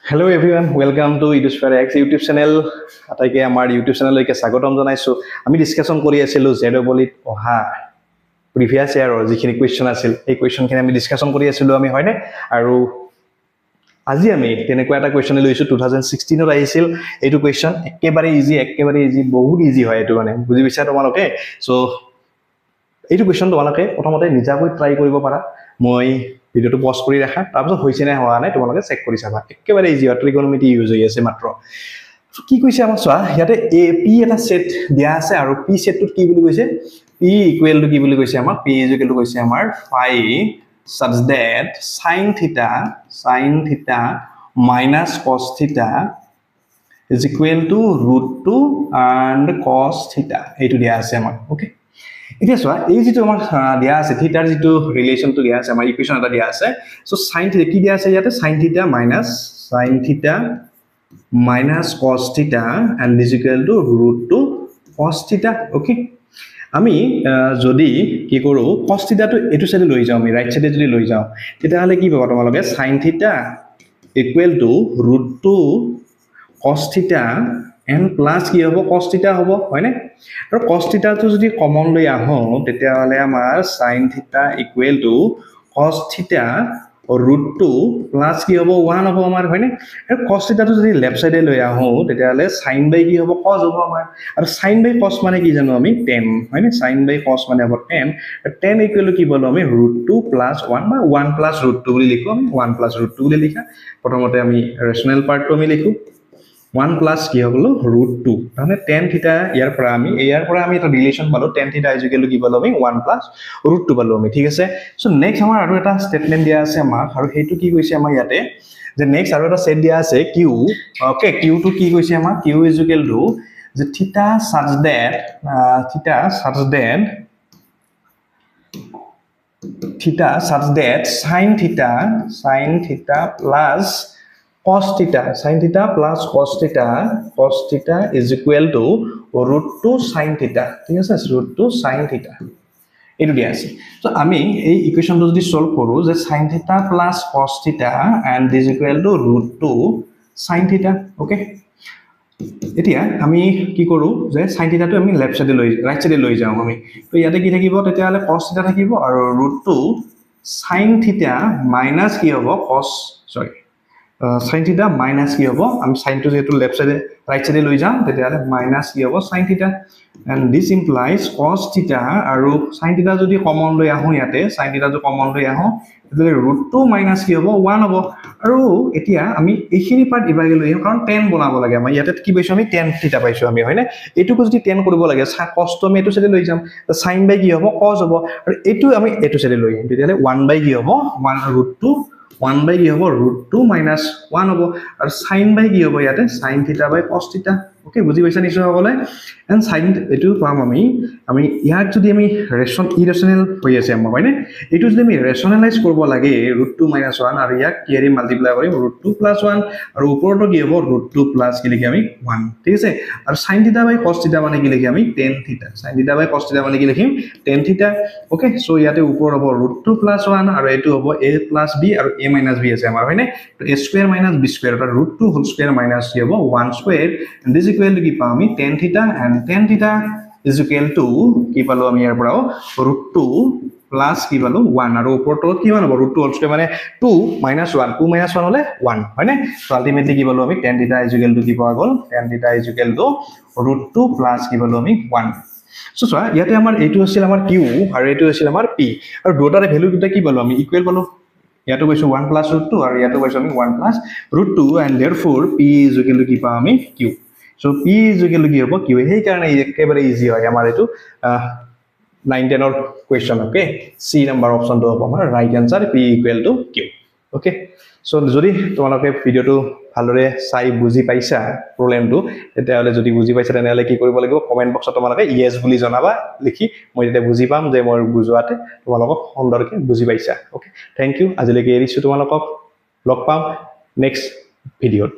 Hello everyone, welcome to Edusphere X YouTube channel. আটাইকে আমাৰ YouTube channel লৈকে স্বাগতম জনাইছো। আমি ডিসকাশন কৰি আছিলো জেডবলিত অহা প্ৰিভিয়াস ইয়াৰৰ যিখিনি কোৱেশ্চন আছিল এই কোৱেশ্চনখিনি আমি ডিসকাশন কৰি আছিলো আমি হয়নে আৰু আজি আমি তেনেকুৱা এটা কোৱেশ্চন লৈছো 2016 ত আহিছিল এইটো কোৱেশ্চন একেবাৰে ইজি বহুত ইজি হয় এটো মানে বুজি পাইছা তোমালোকে সো এইটো কোৱেশ্চন তোমালোকে প্ৰথমতে নিজাকৈ ট্ৰাই কৰিব পাৰা মই ভিডিওটো পজ কৰি ৰাখা তাৰপিছত হৈছে না হোৱা নাই তোমালোকে চেক কৰি চাবা একেবাৰে ইজি হয় ট্ৰিগোনোমেট্ৰি ইউজ হৈ আছে মাত্ৰ কি কৈছে আমাৰ চোৱা ইয়াতে এ পি এটা সেট দিয়া আছে আৰু পি সেটটো কি বুলি কৈছে পি ইকুৱেল টু কি বুলি কৈছে আমাৰ পি ইকুৱেল টু কৈছে আমাৰ ফাই such that sin theta minus cos theta is equal to √2 and cos theta এইটো দিয়া আছে আমাৰ ওকে এতিয়া চোৱা এই যেটো আমাৰ দিয়া আছে থিটাৰ যেটো ৰিলেশন টু দিয়া আছে আমাৰ ইকুয়েশন এটা দিয়া আছে সো sin থিটা কি দিয়া আছে ইয়াতে sin theta minus cos theta and is equal to √2 cos theta okay আমি যদি কি কৰো cos theta টো এটো সাইডে লৈ যাও আমি রাইট সাইডে যদি লৈ যাও তেতিয়া হলে কি পাবা তোমালোকে sin theta equal to √2 cos theta and plus কি হ'ব cos theta হ'ব হয়নে আৰু cos theta টো যদি কমন লৈ আহো তেতিয়া হলে আমাৰ sin theta equal to cos theta √2 plus কি হ'ব 1 হ'ব আমাৰ হয়নে আৰু cos theta টো যদি লেফট সাইডে লৈ আহো তেতিয়া হলে sin by কি হ'ব cos হ'ব আমাৰ আৰু sin by cos মানে কি জানো আমি tan হয়নে sin by cos মানে হ'ব tan tan equal to কি বলো আমি √2 plus 1 বা 1 plus √2 বুলি লিখো আমি 1 plus √2 বুলি লিখা প্ৰথমতে আমি ৰেশনাল পাৰ্টটো আমি লিখো 1 plus কি হলো √2 মানে tan theta ইয়াৰ পৰা আমি এটা ৰিলেশন পালো tan theta is equal to কি পালো আমি 1 plus √2 পালো আমি ঠিক আছে সো নেক্সট আমাৰ আৰু এটা স্টেটমেন্ট দিয়া আছে আমাৰ আৰু হেতু কি কৈছে আমাৰ ইয়াতে যে নেক্সট আৰু এটা সেট দিয়া আছে q ওকে q টো কি কৈছে আমাৰ q is equal to যে theta such that sin theta plus cos theta is equal to √2 sin theta ঠিক আছে √2 sin theta এটো দিয়া আছে সো আমি এই ইকুয়েশনটো যদি সলভ কৰো যে sin theta plus cos theta and is equal to √2 sin theta okay এতিয়া আমি কি কৰো যে sin theta টো আমি লেফট সাইডে লৈ রাইট সাইডে লৈ যাও আমি তো ইয়াতে কি থাকিব তেতিয়া হলে cos theta থাকিব আৰু √2 sin theta minus কি হ'ব cos sin theta minus কি হ'ব আমি sin টো যেটো লেফট সাইডে রাইট সাইডে লৈ যাম তেতিয়া হলে minus কি হ'ব sin theta and this implies cos theta আৰু sin theta যদি কমন লৈ আহো ইয়াতে sin theta যদি কমন লৈ আহো তেতিয়া √2 minus কি হ'ব 1 হ'ব আৰু এতিয়া আমি এইখিনি পাৰ্ট ইভাগে লৈ আহো কাৰণ tan বনাব লাগে আমাৰ ইয়াতে কি পাইছো আমি tan theta পাইছো আমি হয়নে এটুকু যদি tan কৰিব লাগে cos টো আমি এটো সাইডে লৈ যাম sin by কি হ'ব cos হ'ব আৰু এটো আমি এটো সাইডে লৈ আহিম তেতিয়া হলে 1 by কি হ'ব 1 √2 1 by কি হ'ব √2 minus 1 হ'ব আৰু sin by কি হ'ব ইয়াতে sin theta by cos theta okay বুজি পাইছা নিশ্চয় হ'লে এন্ড sin এটো পাম আমি ইয়াক যদি আমি ইৰেশনাল হৈ আছে আমাৰ হয়নে এটো যদি আমি ৰেশনালাইজ কৰিব লাগে √2 minus 1 আৰু ইয়াক কিৰে মাল্টিপ্লাই কৰিম √2 plus 1 আৰু ওপৰটো কি হ'ব √2 plus কি লিখি আমি 1 ঠিক আছে আৰু sin theta by cos theta মানে কি লিখি আমি tan theta sin theta by cos theta মানে কি লিখিম tan theta ওকে সো ইয়াতে ওপৰ হ'ব √2 plus 1 আৰু এটো হ'ব a plus b আৰু a minus b আছে আমাৰ হয়নে তো a square minus b square অৰ্থাৎ √2 whole square minus কি হ'ব 1 square and this equal to কি পাম আমি tan theta and tan theta is equal to কি পালো আমি ইয়াৰ পৰাও √2 plus কি পালো 1 আৰু ওপৰটো কি মান হ'ব √2 whole square মানে 2 minus 1 হলে 1 হয়নে সো আলটিমেটলি কি পালো আমি tan theta is equal to কি পাৱা গল tan theta is equal to √2 plus কি পালো আমি 1 সো চোৱা ইয়াতে আমাৰ এইটো আছিল আমাৰ q আৰু এইটো আছিল আমাৰ p আৰু দুটাৰে ভ্যালু দুটা কি পালো আমি ইকুৱেল পালো ইয়াতো কৈছো 1 plus √2 আৰু ইয়াতো কৈছো আমি 1 plus √2 and therefore p is equal to কি পাম আমি q so p is equal to কি হ'ব q এই কাৰণে একেবাৰে ইজি হয় আমাৰ এটো 9 10 ৰ কোৱেশ্চন ওকে সি নম্বৰ অপচনটো হ'ব আমাৰ right answer p equal to q okay so যদি তোমালোকে ভিডিওটো ভালৰে চাই বুজি পাইছা প্ৰবলেমটো তেতিয়া হলে যদি বুজি পাইছা তেনে হলে কি কৰিব লাগিব কমেন্ট বক্সত তোমালোকে ইয়েস বুলি জনাবা লিখি মই তেতিয়া বুজি পাম যে মই বুজোৱাতে তোমালোকক সুন্দৰকে বুজি পাইছা ওকে থ্যাংক ইউ আজিলৈকে এৰিছো তোমালোকক লগ পাম নেক্সট ভিডিঅ'ত